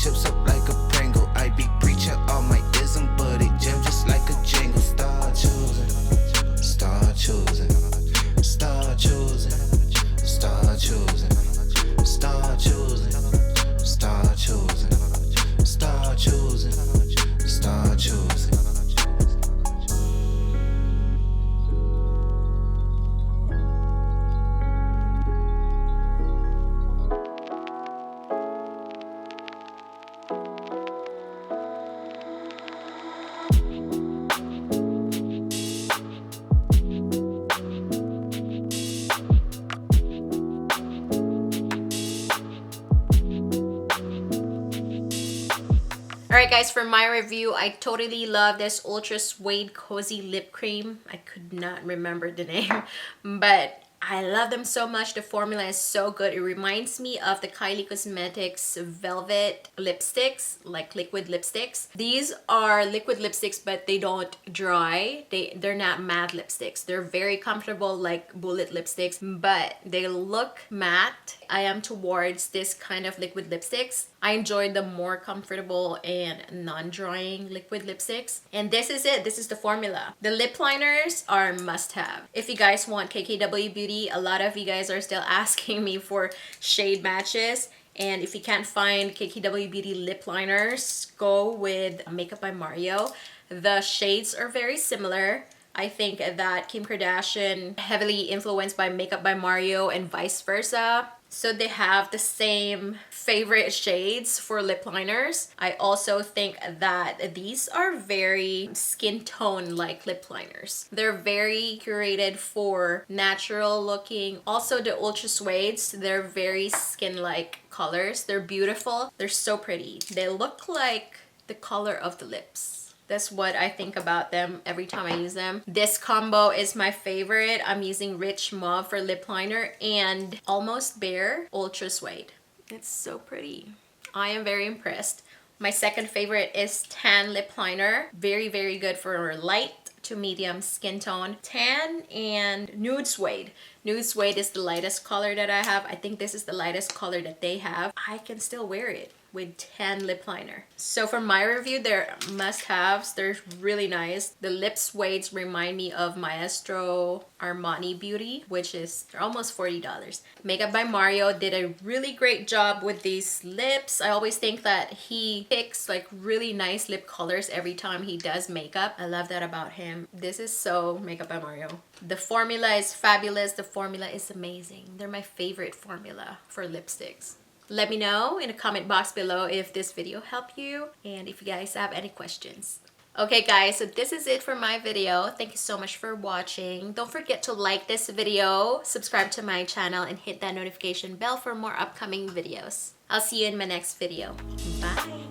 chips up like a Pringle. I be preaching all my ism, but it jam just like a jingle. Alright guys, for my review, I totally love this Ultra Suede Cozy Lip Cream. I could not remember the name, but I love them so much. The formula is so good. It reminds me of the Kylie Cosmetics Velvet lipsticks, like liquid lipsticks. These are liquid lipsticks, but they don't dry. They're not matte lipsticks. They're very comfortable like bullet lipsticks, but they look matte. I am towards this kind of liquid lipsticks. I enjoy the more comfortable and non-drying liquid lipsticks. And this is it. This is the formula. The lip liners are must-have. If you guys want KKW Beauty, a lot of you guys are still asking me for shade matches. And if you can't find KKW Beauty lip liners, go with Makeup by Mario. The shades are very similar. I think that Kim Kardashian heavily influenced by Makeup by Mario and vice versa. So they have the same favorite shades for lip liners. I also think that these are very skin tone like lip liners. They're very curated for natural looking. Also the Ultra Suedes, they're very skin-like colors. They're beautiful. They're so pretty. They look like the color of the lips. That's what I think about them every time I use them. This combo is my favorite. I'm using Rich Mauve for lip liner and Almost Bare Ultra Suede. It's so pretty. I am very impressed. My second favorite is Tan Lip Liner. Very, very good for light to medium skin tone. Tan and Nude Suede. Nude Suede is the lightest color that I have. I think this is the lightest color that they have. I can still wear it with tan lip liner. So for my review, they're must-haves. They're really nice. The lip suedes remind me of Maestro Armani Beauty, which is they're almost $40. Makeup by Mario did a really great job with these lips. I always think that he picks like really nice lip colors every time he does makeup. I love that about him. This is so Makeup by Mario. The formula is fabulous. The formula is amazing. They're my favorite formula for lipsticks. Let me know in the comment box below if this video helped you and if you guys have any questions. Okay guys, so this is it for my video. Thank you so much for watching. Don't forget to like this video, subscribe to my channel, and hit that notification bell for more upcoming videos. I'll see you in my next video. Bye!